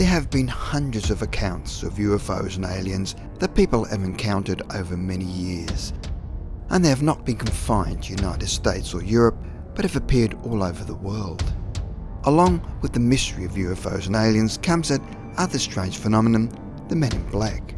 There have been hundreds of accounts of UFOs and aliens that people have encountered over many years, and they have not been confined to the United States or Europe, but have appeared all over the world. Along with the mystery of UFOs and aliens comes that other strange phenomenon, the men in black.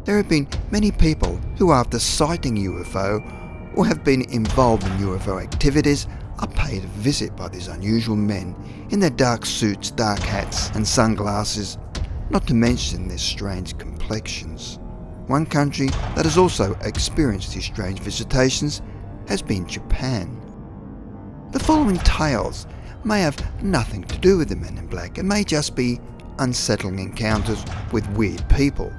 There have been many people who, after sighting a UFO or have been involved in UFO activities, are paid a visit by these unusual men in their dark suits, dark hats and sunglasses, not to mention their strange complexions. One country that has also experienced these strange visitations has been Japan. The following tales may have nothing to do with the men in black and may just be unsettling encounters with weird people,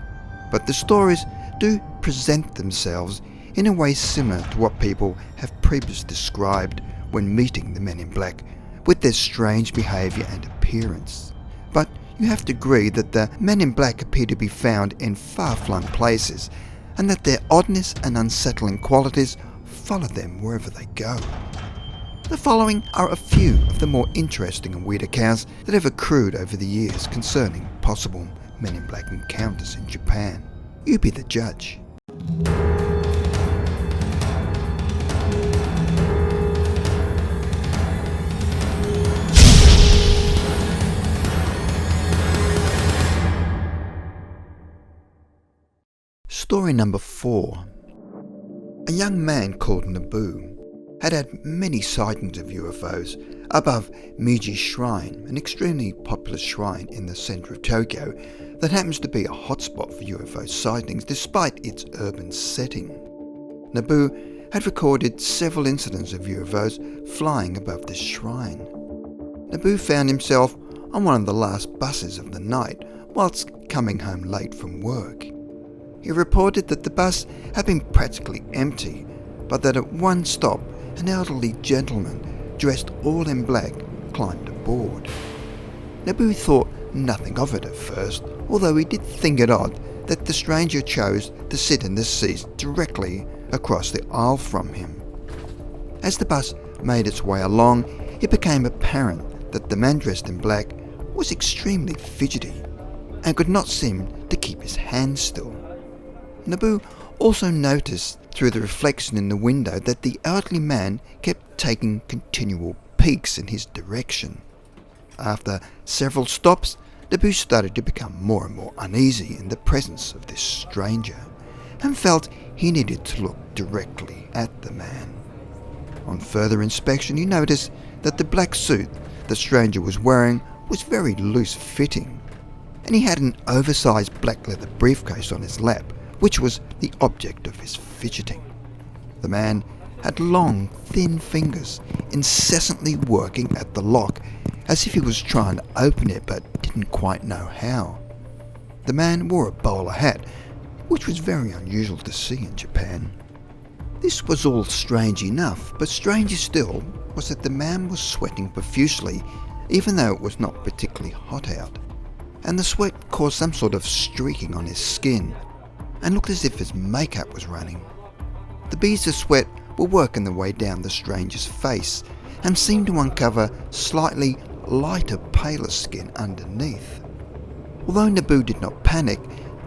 but the stories do present themselves in a way similar to what people have previously described when meeting the men in black, with their strange behaviour and appearance. But you have to agree that the men in black appear to be found in far-flung places, and that their oddness and unsettling qualities follow them wherever they go. The following are a few of the more interesting and weird accounts that have accrued over the years concerning possible men in black encounters in Japan. You be the judge. Story number 4. A young man called Nabu had had many sightings of UFOs above Meiji Shrine, an extremely popular shrine in the centre of Tokyo that happens to be a hotspot for UFO sightings despite its urban setting. Nabu had recorded several incidents of UFOs flying above this shrine. Nabu found himself on one of the last buses of the night whilst coming home late from work. He reported that the bus had been practically empty, but that at one stop an elderly gentleman dressed all in black climbed aboard. Nabu thought nothing of it at first, although he did think it odd that the stranger chose to sit in the seats directly across the aisle from him. As the bus made its way along, it became apparent that the man dressed in black was extremely fidgety and could not seem to keep his hands still. Nabu also noticed through the reflection in the window that the elderly man kept taking continual peeks in his direction. After several stops, Nabu started to become more and more uneasy in the presence of this stranger, and felt he needed to look directly at the man. On further inspection, he noticed that the black suit the stranger was wearing was very loose-fitting, and he had an oversized black leather briefcase on his lap, which was the object of his fidgeting. The man had long, thin fingers, incessantly working at the lock, as if he was trying to open it but didn't quite know how. The man wore a bowler hat, which was very unusual to see in Japan. This was all strange enough, but stranger still was that the man was sweating profusely, even though it was not particularly hot out, and the sweat caused some sort of streaking on his skin, and looked as if his makeup was running. The beads of sweat were working their way down the stranger's face and seemed to uncover slightly lighter, paler skin underneath. Although Nabu did not panic,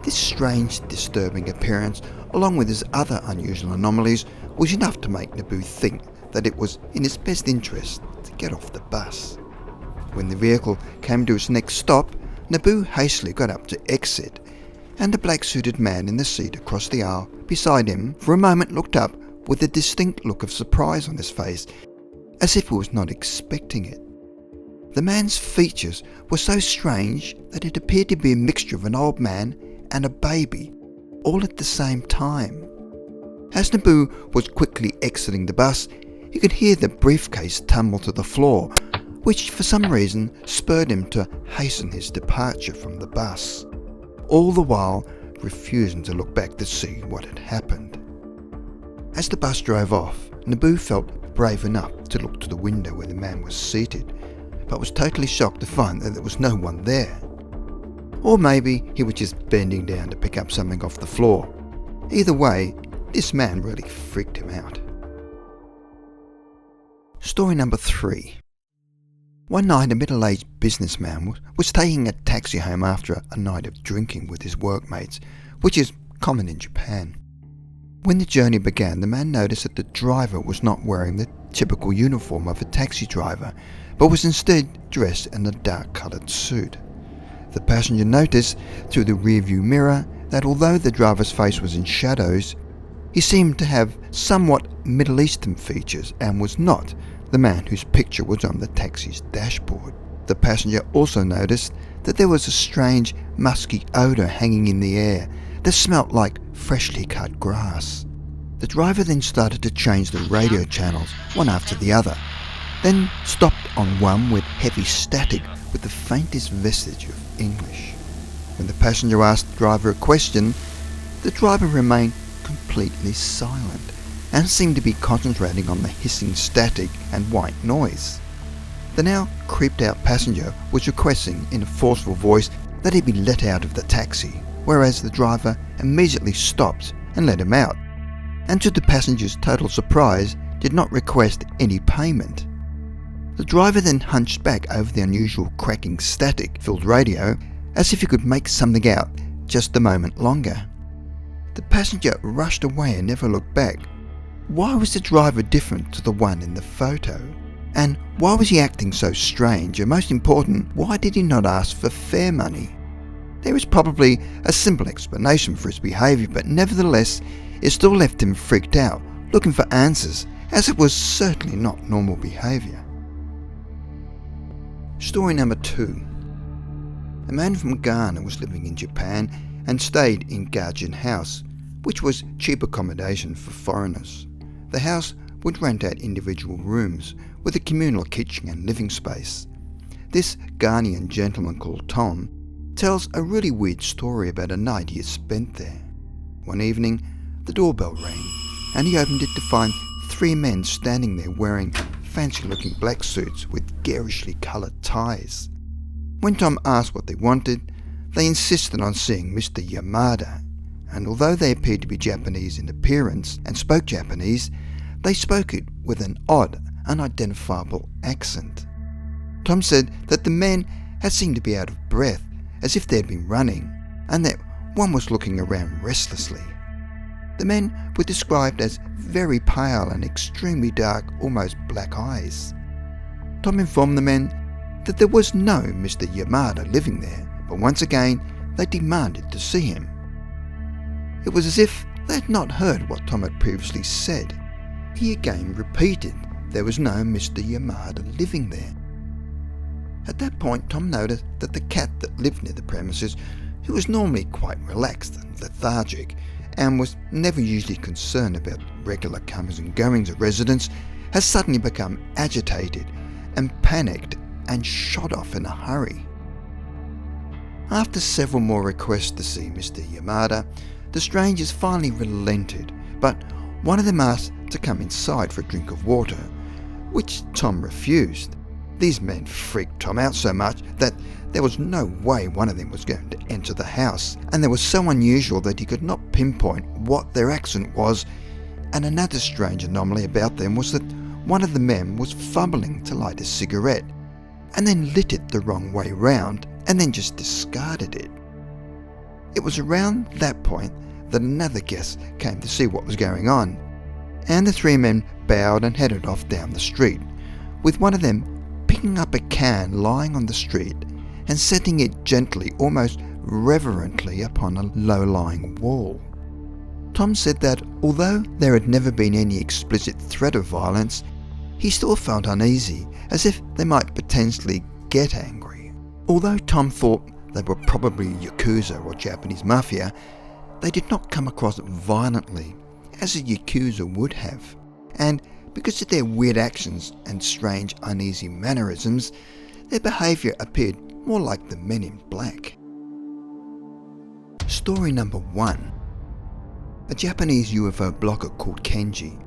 this strange, disturbing appearance, along with his other unusual anomalies, was enough to make Nabu think that it was in his best interest to get off the bus. When the vehicle came to its next stop, Nabu hastily got up to exit, and the black-suited man in the seat across the aisle beside him for a moment looked up with a distinct look of surprise on his face, as if he was not expecting it. The man's features were so strange that it appeared to be a mixture of an old man and a baby, all at the same time. As Nabu was quickly exiting the bus, he could hear the briefcase tumble to the floor, which for some reason spurred him to hasten his departure from the bus, all the while refusing to look back to see what had happened. As the bus drove off, Nabu felt brave enough to look to the window where the man was seated, but was totally shocked to find that there was no one there. Or maybe he was just bending down to pick up something off the floor. Either way, this man really freaked him out. Story number 3. One night, a middle-aged businessman was taking a taxi home after a night of drinking with his workmates, which is common in Japan. When the journey began, the man noticed that the driver was not wearing the typical uniform of a taxi driver, but was instead dressed in a dark-coloured suit. The passenger noticed through the rearview mirror that although the driver's face was in shadows, he seemed to have somewhat Middle Eastern features and was not the man whose picture was on the taxi's dashboard. The passenger also noticed that there was a strange, musky odour hanging in the air that smelt like freshly cut grass. The driver then started to change the radio channels one after the other, then stopped on one with heavy static with the faintest vestige of English. When the passenger asked the driver a question, the driver remained completely silent and seemed to be concentrating on the hissing static and white noise. The now creeped out passenger was requesting in a forceful voice that he be let out of the taxi, whereas the driver immediately stopped and let him out, and to the passenger's total surprise did not request any payment. The driver then hunched back over the unusual cracking static-filled radio as if he could make something out just a moment longer. The passenger rushed away and never looked back. Why was the driver different to the one in the photo? And why was he acting so strange? And most important, why did he not ask for fare money? There was probably a simple explanation for his behaviour, but nevertheless, it still left him freaked out, looking for answers, as it was certainly not normal behaviour. Story number 2. A man from Ghana was living in Japan and stayed in Gajan House, which was cheap accommodation for foreigners. The house would rent out individual rooms with a communal kitchen and living space. This Ghanaian gentleman called Tom tells a really weird story about a night he had spent there. One evening, the doorbell rang and he opened it to find 3 men standing there wearing fancy-looking black suits with garishly coloured ties. When Tom asked what they wanted, they insisted on seeing Mr. Yamada, and although they appeared to be Japanese in appearance and spoke Japanese, they spoke it with an odd, unidentifiable accent. Tom said that the men had seemed to be out of breath, as if they had been running, and that one was looking around restlessly. The men were described as very pale and extremely dark, almost black eyes. Tom informed the men that there was no Mr. Yamada living there, but once again they demanded to see him. It was as if they had not heard what Tom had previously said. He again repeated there was no Mr. Yamada living there. At that point, Tom noticed that the cat that lived near the premises, who was normally quite relaxed and lethargic, and was never usually concerned about regular comings and goings of residents, has suddenly become agitated and panicked and shot off in a hurry. After several more requests to see Mr. Yamada, the strangers finally relented, but one of them asked to come inside for a drink of water, which Tom refused. These men freaked Tom out so much that there was no way one of them was going to enter the house, and they were so unusual that he could not pinpoint what their accent was. And another strange anomaly about them was that one of the men was fumbling to light a cigarette, and then lit it the wrong way round, and then just discarded it. It was around that point that another guest came to see what was going on, and the 3 men bowed and headed off down the street, with one of them picking up a can lying on the street and setting it gently, almost reverently, upon a low-lying wall. Tom said that although there had never been any explicit threat of violence, he still felt uneasy, as if they might potentially get angry. Although Tom thought they were probably Yakuza or Japanese mafia, they did not come across violently, as a Yakuza would have, and because of their weird actions and strange uneasy mannerisms, their behaviour appeared more like the Men in Black. Story number 1. A Japanese UFO blogger called Kenji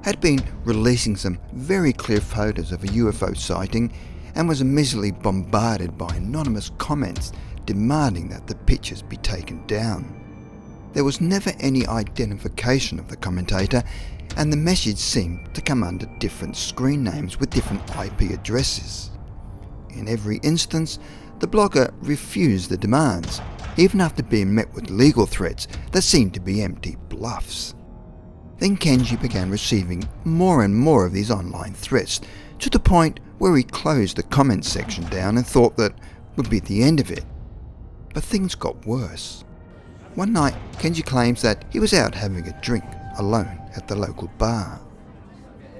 had been releasing some very clear photos of a UFO sighting and was immediately bombarded by anonymous comments demanding that the pictures be taken down. There was never any identification of the commentator, and the message seemed to come under different screen names with different IP addresses. In every instance, the blogger refused the demands, even after being met with legal threats that seemed to be empty bluffs. Then Kenji began receiving more and more of these online threats, to the point where he closed the comments section down and thought that would be the end of it. But things got worse. One night, Kenji claims that he was out having a drink alone at the local bar.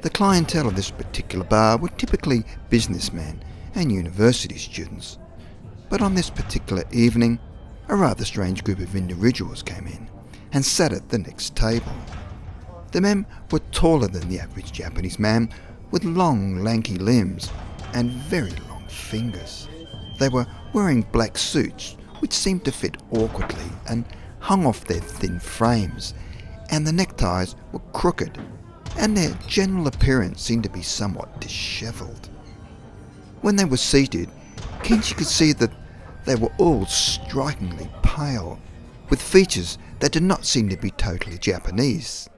The clientele of this particular bar were typically businessmen and university students. But on this particular evening, a rather strange group of individuals came in and sat at the next table. The men were taller than the average Japanese man, with long, lanky limbs and very long fingers. They were wearing black suits, which seemed to fit awkwardly and hung off their thin frames, and the neckties were crooked, and their general appearance seemed to be somewhat dishevelled. When they were seated, Kenji could see that they were all strikingly pale, with features that did not seem to be totally Japanese.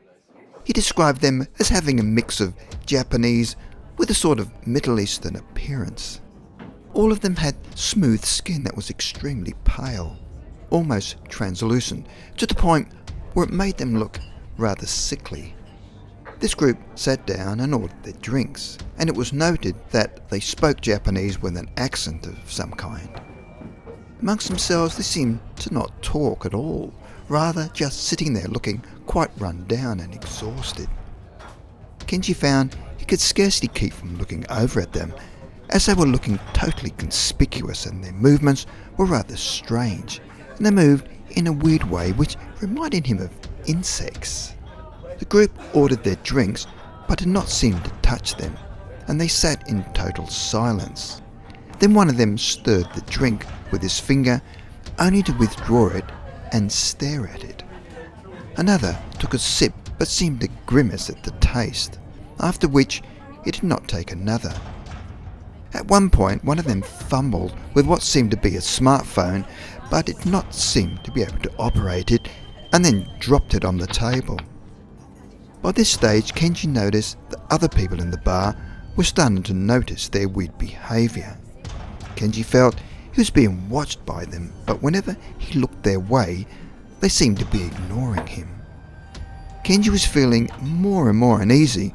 He described them as having a mix of Japanese with a sort of Middle Eastern appearance. All of them had smooth skin that was extremely pale, almost translucent, to the point where it made them look rather sickly. This group sat down and ordered their drinks, and it was noted that they spoke Japanese with an accent of some kind. Amongst themselves, they seemed to not talk at all, rather just sitting there looking quite run down and exhausted. Kenji found he could scarcely keep from looking over at them, as they were looking totally conspicuous and their movements were rather strange, and they moved in a weird way which reminded him of insects. The group ordered their drinks but did not seem to touch them, and they sat in total silence. Then one of them stirred the drink with his finger, only to withdraw it and stare at it. Another took a sip but seemed to grimace at the taste, after which he did not take another. At one point, one of them fumbled with what seemed to be a smartphone, but did not seem to be able to operate it, and then dropped it on the table. By this stage, Kenji noticed that other people in the bar were starting to notice their weird behaviour. Kenji felt he was being watched by them, but whenever he looked their way, they seemed to be ignoring him. Kenji was feeling more and more uneasy,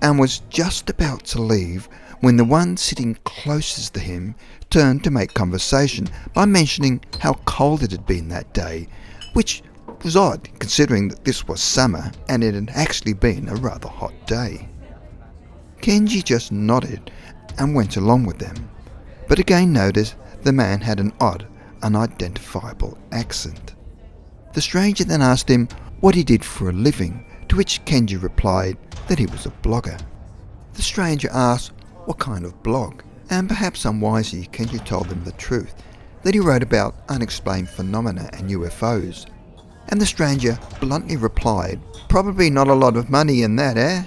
and was just about to leave when the one sitting closest to him turned to make conversation by mentioning how cold it had been that day, which was odd considering that this was summer and it had actually been a rather hot day. Kenji just nodded and went along with them, but again noticed the man had an odd, unidentifiable accent. The stranger then asked him what he did for a living, to which Kenji replied that he was a blogger. The stranger asked what kind of blog, and perhaps unwisely Kenji told them the truth, that he wrote about unexplained phenomena and UFOs. And the stranger bluntly replied, "Probably not a lot of money in that, eh?"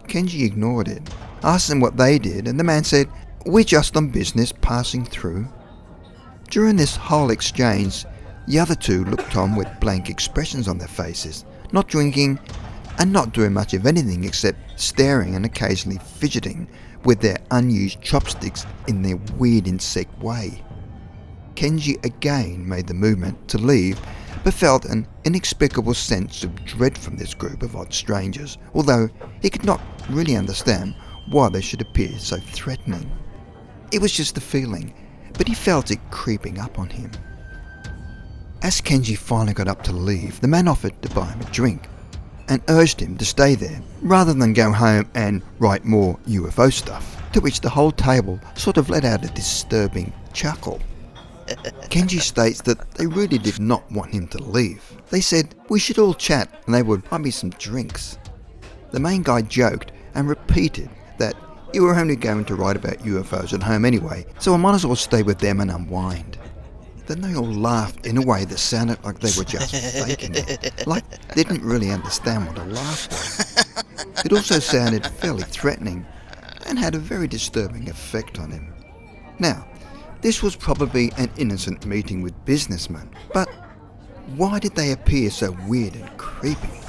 Kenji ignored it, asked them what they did, and the man said, "We're just on business passing through." During this whole exchange, the other two looked on with blank expressions on their faces, not drinking and not doing much of anything except staring and occasionally fidgeting with their unused chopsticks in their weird insect way. Kenji again made the movement to leave, but felt an inexplicable sense of dread from this group of odd strangers, although he could not really understand why they should appear so threatening. It was just a feeling, but he felt it creeping up on him. As Kenji finally got up to leave, the man offered to buy him a drink and urged him to stay there rather than go home and write more UFO stuff, to which the whole table sort of let out a disturbing chuckle. Kenji states that they really did not want him to leave. They said we should all chat and they would buy me some drinks. The main guy joked and repeated that you were only going to write about UFOs at home anyway, so I might as well stay with them and unwind. Then they all laughed in a way that sounded like they were just faking it, like they didn't really understand what a laugh was. It also sounded fairly threatening and had a very disturbing effect on him. Now, this was probably an innocent meeting with businessmen, but why did they appear so weird and creepy?